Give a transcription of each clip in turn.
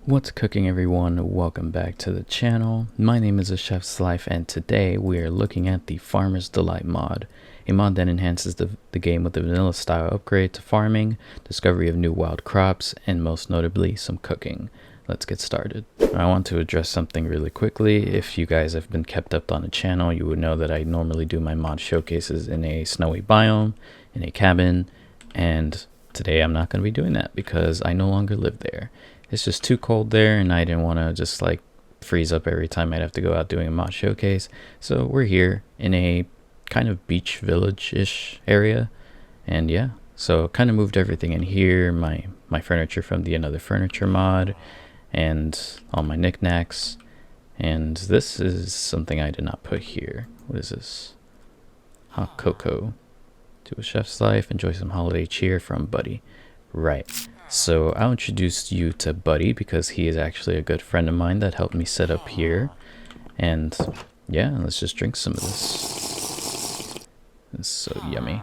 What's cooking, everyone? Welcome back to the channel. My name is A Chef's Life, and today we are looking at the Farmer's Delight mod, a mod that enhances the game with a vanilla style upgrade to farming, discovery of new wild crops, and most notably some cooking. Let's get started. I want to address something really quickly. If you guys have been kept up on the channel, you would know that I normally do my mod showcases in a snowy biome, in a cabin, and today I'm not going to be doing that because I no longer live there. It's just too cold there, and I didn't want to just like freeze up every time I'd have to go out doing a mod showcase. So we're here in a kind of beach village-ish area, and yeah, so kind of moved everything in here, my furniture from the Another Furniture mod, and all my knickknacks. And this is something I did not put here. What is this? Hot cocoa. To A Chef's Life, enjoy some holiday cheer from Buddy. Right. So I'll introduce you to Buddy because he is actually a good friend of mine that helped me set up here. And yeah, let's just drink some of this. It's so yummy.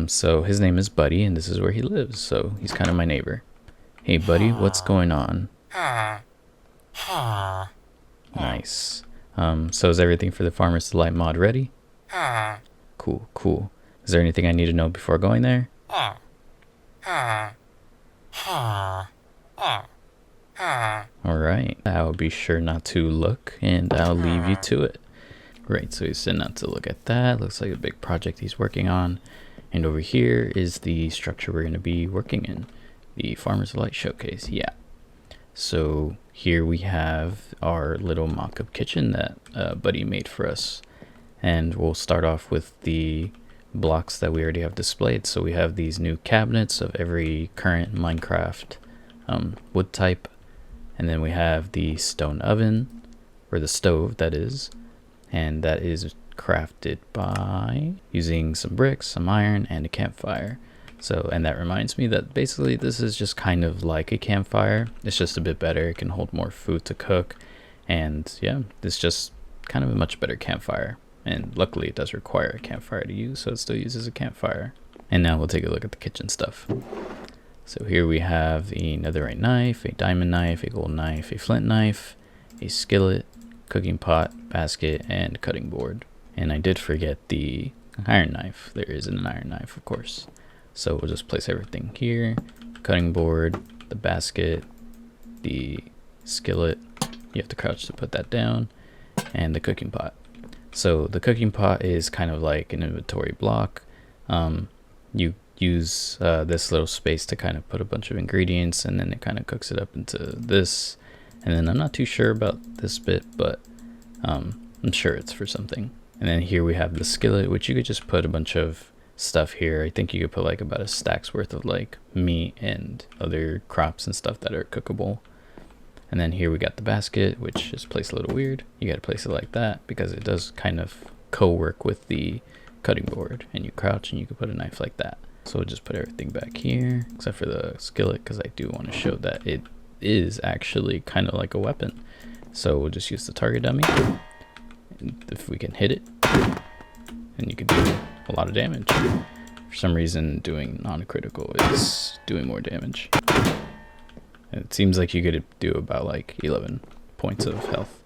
So his name is Buddy, and this is where he lives. So he's kind of my neighbor. Hey Buddy, what's going on? Nice. So is everything for the Farmer's Delight mod ready? Cool, cool. Is there anything I need to know before going there? Alright, I'll be sure not to look, and I'll leave you to it. Right, so he's sitting out to look at that. Looks like a big project he's working on. And over here is the structure we're going to be working in. The Farmer's Delight Showcase, yeah. So here we have our little mock-up kitchen that Buddy made for us. And we'll start off with the blocks that we already have displayed. So we have these new cabinets of every current Minecraft wood type, and then we have the stone oven, or the stove that is, and that is crafted by using some bricks, some iron, and a campfire. So, and that reminds me that basically this is just kind of like a campfire. It's just a bit better. It can hold more food to cook, and yeah, it's just kind of a much better campfire. And luckily it does require a campfire to use, so it still uses a campfire. And now we'll take a look at the kitchen stuff. So here we have a netherite knife, a diamond knife, a gold knife, a flint knife, a skillet, cooking pot, basket, and cutting board. And I did forget the iron knife. There is an iron knife, of course. So we'll just place everything here. Cutting board, the basket, the skillet, you have to crouch to put that down, and the cooking pot. So the cooking pot is kind of like an inventory block. You use this little space to kind of put a bunch of ingredients, and then it kind of cooks it up into this. And then I'm not too sure about this bit, but I'm sure it's for something. And then here we have the skillet, which you could just put a bunch of stuff here. I think you could put like about a stack's worth of like meat and other crops and stuff that are cookable. And then here we got the basket, which is placed a little weird. You got to place it like that because it does kind of co-work with the cutting board. And you crouch and you can put a knife like that. So we'll just put everything back here, except for the skillet, because I do want to show that it is actually kind of like a weapon. So we'll just use the target dummy. And if we can hit it, and you can do a lot of damage. For some reason, doing non-critical is doing more damage. It seems like you could do about like 11 points of health.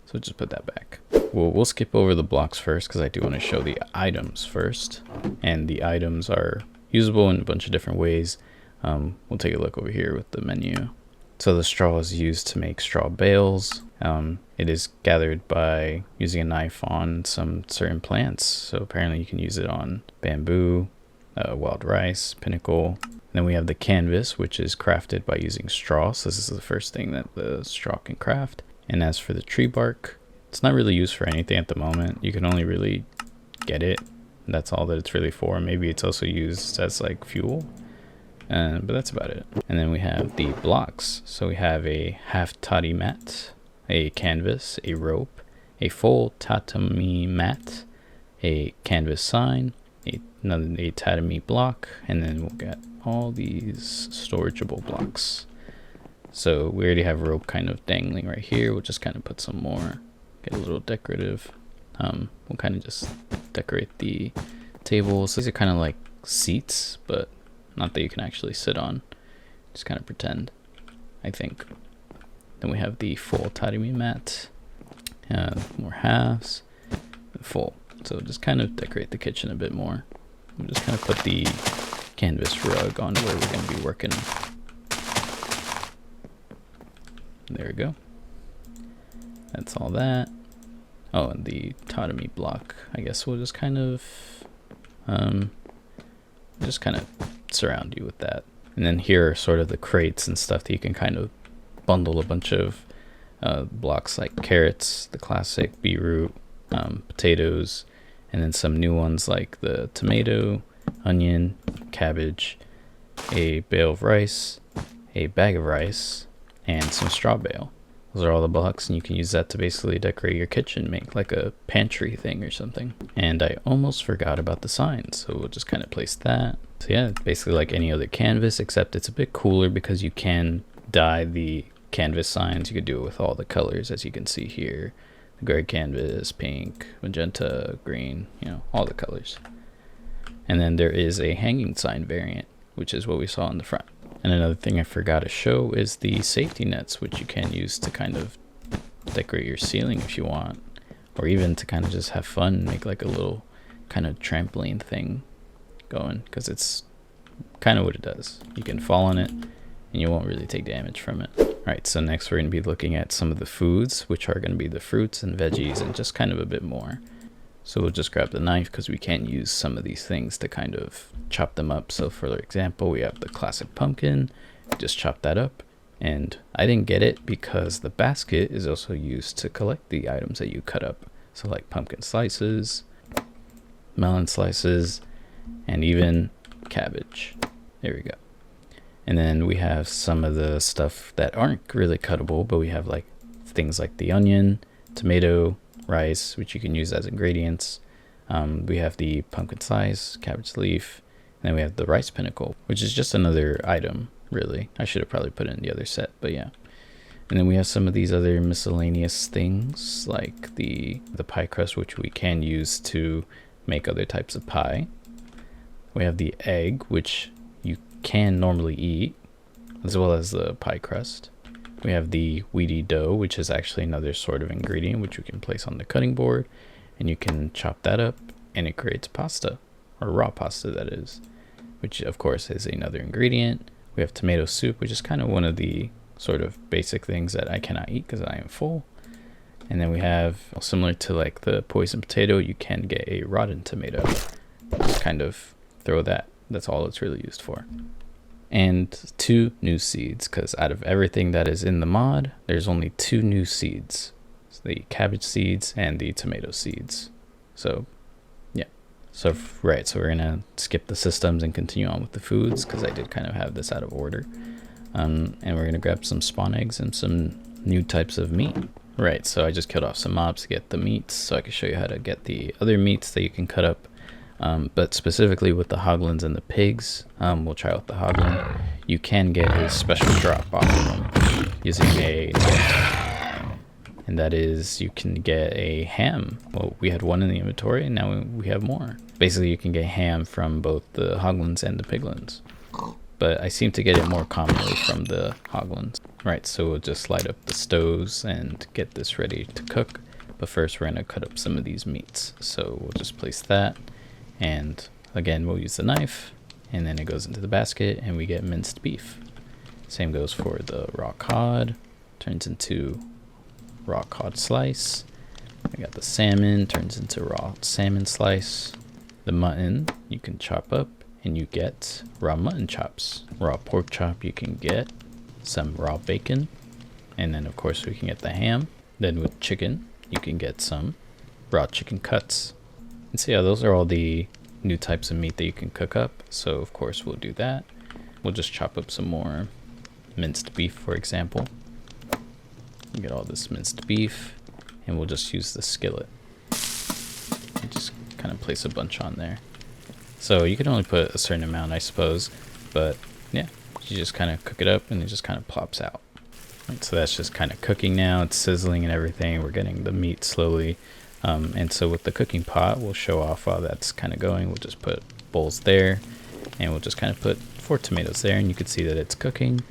So just put that back. We'll skip over the blocks first because I do want to show the items first. And the items are usable in a bunch of different ways. We'll take a look over here with the menu. So the straw is used to make straw bales. It is gathered by using a knife on some certain plants. So apparently you can use it on bamboo, wild rice, pinnacle. Then we have the canvas, which is crafted by using straw. So this is the first thing that the straw can craft. And as for the tree bark, it's not really used for anything at the moment. You can only really get it. That's all that it's really for. Maybe it's also used as like fuel. But that's about it. And then we have the blocks. So we have a half toddy mat, a canvas, a rope, a full tatami mat, a canvas sign, a tatami block, and then we'll get all these storageable blocks. So we already have rope kind of dangling right here. We'll just kind of put some more, get a little decorative. We'll kind of just decorate the tables. These are kind of like seats, but not that you can actually sit on. Just kind of pretend, I think. Then we have the full tatami mat, more halves, and full. So just kind of decorate the kitchen a bit more. We'll just kind of put the canvas rug on where we're going to be working. There we go. That's all that. Oh, and the tatami block, I guess we'll just kind of surround you with that. And then here are sort of the crates and stuff that you can kind of bundle a bunch of blocks, like carrots, the classic beetroot, potatoes, and then some new ones like the tomato, onion, cabbage, a bale of rice, a bag of rice, and some straw bale. Those are all the blocks, and you can use that to basically decorate your kitchen, make like a pantry thing or something. And I almost forgot about the signs, so we'll just kind of place that. So yeah, it's basically like any other canvas, except it's a bit cooler because you can dye the canvas signs. You could do it with all the colors, as you can see here. The gray canvas, pink, magenta, green, you know, all the colors. And then there is a hanging sign variant, which is what we saw in the front. And another thing I forgot to show is the safety nets, which you can use to kind of decorate your ceiling if you want, or even to kind of just have fun, make like a little kind of trampoline thing going, because it's kind of what it does. You can fall on it and you won't really take damage from it. All right, so next we're going to be looking at some of the foods, which are going to be the fruits and veggies and just kind of a bit more. So we'll just grab the knife because we can't use some of these things to kind of chop them up. So for example, we have the classic pumpkin, just chop that up. And I didn't get it because the basket is also used to collect the items that you cut up. So like pumpkin slices, melon slices, and even cabbage. There we go. And then we have some of the stuff that aren't really cuttable, but we have like things like the onion, tomato, rice, which you can use as ingredients. We have the pumpkin slice, cabbage leaf, and then we have the rice pinnacle, which is just another item, really. I should have probably put it in the other set, but yeah. And then we have some of these other miscellaneous things, like the pie crust, which we can use to make other types of pie. We have the egg, which you can normally eat, as well as the pie crust. We have the wheaty dough, which is actually another sort of ingredient which you can place on the cutting board, and you can chop that up and it creates pasta, or raw pasta that is, which of course is another ingredient. We have tomato soup, which is kind of one of the sort of basic things that I cannot eat because I am full. And then we have, similar to like the poison potato, you can get a rotten tomato. Just kind of throw that. That's all it's really used for. And 2 new seeds, because out of everything that is in the mod, there's only 2 new seeds. It's the cabbage seeds and the tomato seeds. So, yeah. So we're gonna skip the systems and continue on with the foods, because I did kind of have this out of order. And we're gonna grab some spawn eggs and some new types of meat. Right, so I just killed off some mobs to get the meats, so I can show you how to get the other meats that you can cut up. But specifically with the hoglins and the pigs, we'll try with the hoglin. You can get a special drop off of them using a knife, and that is you can get a ham. Well, we had one in the inventory, and now we have more. Basically, you can get ham from both the hoglins and the piglins, but I seem to get it more commonly from the hoglins. Right, so we'll just light up the stoves and get this ready to cook. But first, we're gonna cut up some of these meats. So we'll just place that. And again, we'll use the knife, and then it goes into the basket and we get minced beef. Same goes for the raw cod, turns into raw cod slice. We got the salmon, turns into raw salmon slice. The mutton you can chop up and you get raw mutton chops. Raw pork chop, you can get some raw bacon, and then of course we can get the ham. Then with chicken, you can get some raw chicken cuts. And so yeah, those are all the new types of meat that you can cook up. So of course we'll do that. We'll just chop up some more minced beef, for example. Get all this minced beef, and we'll just use the skillet. And just kind of place a bunch on there. So you can only put a certain amount, I suppose, but yeah, you just kind of cook it up and it just kind of plops out. Right, so that's just kind of cooking now. It's sizzling and everything. We're getting the meat slowly. And so with the cooking pot, we'll show off while that's kind of going. We'll just put bowls there, and we'll just kind of put 4 tomatoes there, and you can see that it's cooking.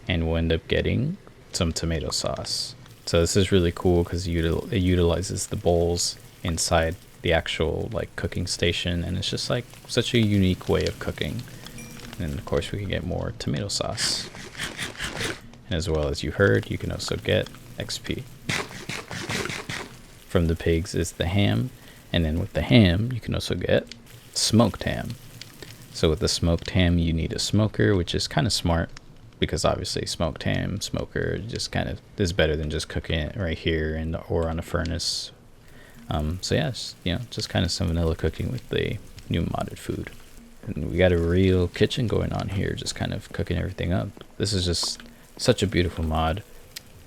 And we'll end up getting some tomato sauce. So this is really cool because it utilizes the bowls inside the actual like cooking station, and it's just like such a unique way of cooking. And of course we can get more tomato sauce. And as well as you heard, you can also get XP. From the pigs is the ham, and then with the ham you can also get smoked ham. So with the smoked ham you need a smoker, which is kind of smart because obviously smoked ham, smoker just kind of is better than just cooking it right here or on a furnace. So yeah, just kind of some vanilla cooking with the new modded food. And we got a real kitchen going on here, just kind of cooking everything up. This is just such a beautiful mod.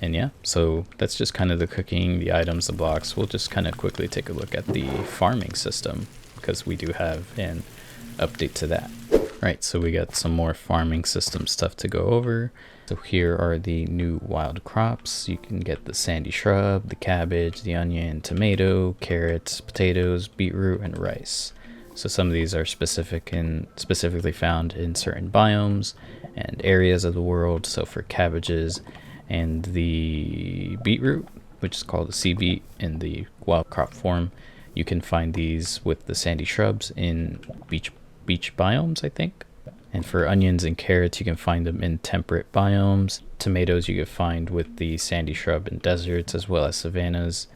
And yeah, so that's just kind of the cooking, the items, the blocks. We'll just kind of quickly take a look at the farming system because we do have an update to that. Right, so we got some more farming system stuff to go over. So here are the new wild crops. You can get the sandy shrub, the cabbage, the onion, tomato, carrots, potatoes, beetroot, and rice. So some of these are specifically found in certain biomes and areas of the world. So for cabbages and the beetroot, which is called the sea beet in the wild crop form, you can find these with the sandy shrubs in beach biomes, I think. And for onions and carrots, you can find them in temperate biomes. Tomatoes you can find with the sandy shrub in deserts as well as savannas.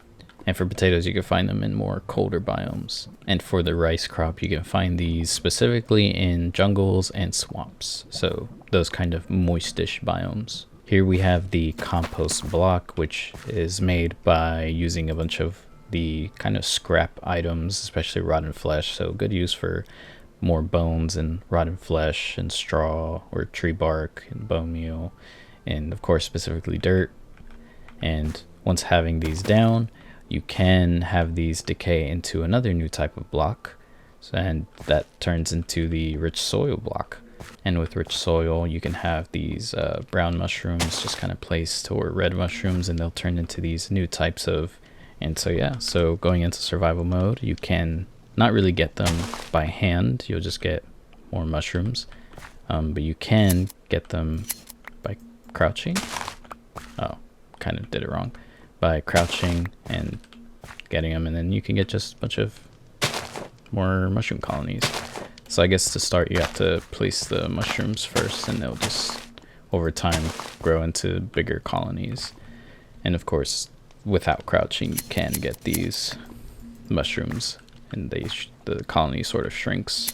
And for potatoes, you can find them in more colder biomes. And for the rice crop, you can find these specifically in jungles and swamps. So those kind of moistish biomes. Here we have the compost block, which is made by using a bunch of the kind of scrap items, especially rotten flesh. So good use for more bones and rotten flesh and straw or tree bark and bone meal, and of course specifically dirt. And once having these down, you can have these decay into another new type of block, and that turns into the rich soil block. And with rich soil you can have these brown mushrooms just kind of placed, or red mushrooms, and they'll turn into these new types of. And so yeah, so going into survival mode, you can not really get them by hand, you'll just get more mushrooms, but you can get them by crouching. Oh, kind of did it wrong. By crouching and getting them, and then you can get just a bunch of more mushroom colonies. So I guess to start you have to place the mushrooms first, and they'll just over time grow into bigger colonies. And of course without crouching you can get these mushrooms, and the colony sort of shrinks.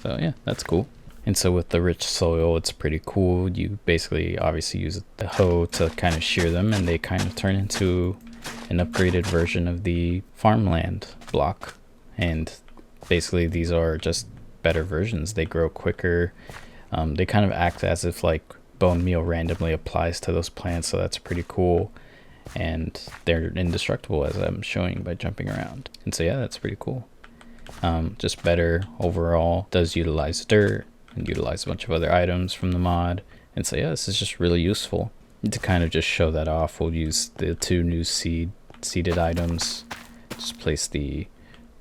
So yeah, that's cool. And so with the rich soil, it's pretty cool. You basically obviously use the hoe to kind of shear them, and they kind of turn into an upgraded version of the farmland block. And basically these are just better versions. They grow quicker. They kind of act as if like bone meal randomly applies to those plants, so that's pretty cool. And they're indestructible, as I'm showing by jumping around. And so yeah, that's pretty cool. Just better overall. Does utilize dirt and utilize a bunch of other items from the mod. And so yeah, this is just really useful. To kind of just show that off, we'll use the two new seeded items. Just place the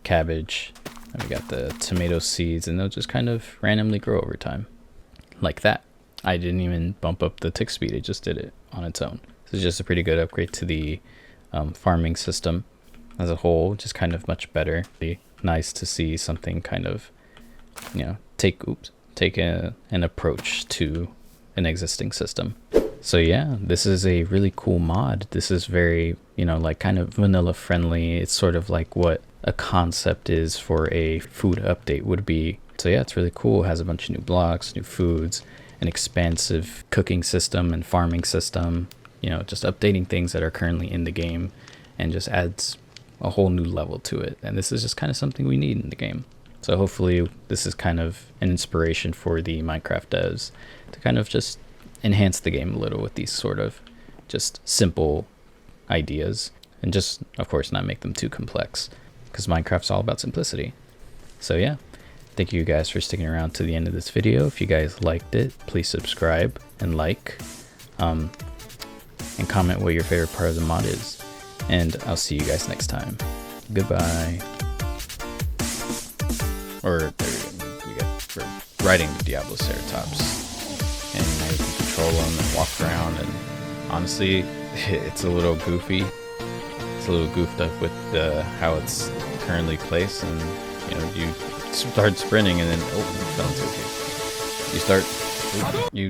cabbage, and we got the tomato seeds, and they'll just kind of randomly grow over time like that. I didn't even bump up the tick speed, it just did it on its own. This is just a pretty good upgrade to the farming system as a whole, just kind of much better. Nice to see something kind of, take an approach to an existing system. So yeah, this is a really cool mod. This is very, like kind of vanilla friendly. It's sort of like what a concept is for a food update would be. So yeah, it's really cool. It has a bunch of new blocks, new foods, an expansive cooking system and farming system. Just updating things that are currently in the game, and just adds a whole new level to it. And this is just kind of something we need in the game. So hopefully this is kind of an inspiration for the Minecraft devs to kind of just enhance the game a little with these sort of just simple ideas, and just of course not make them too complex, because Minecraft's all about simplicity. So yeah, thank you guys for sticking around to the end of this video. If you guys liked it, please subscribe and like. And comment what your favorite part of the mod is. And I'll see you guys next time. Goodbye. Or we got riding the Diablo Ceratops. And now you can control them and walk around and Honestly, it's a little goofy. It's a little goofed up with how it's currently placed, and you know, you start sprinting and then oh, you fell into a cave. You start, you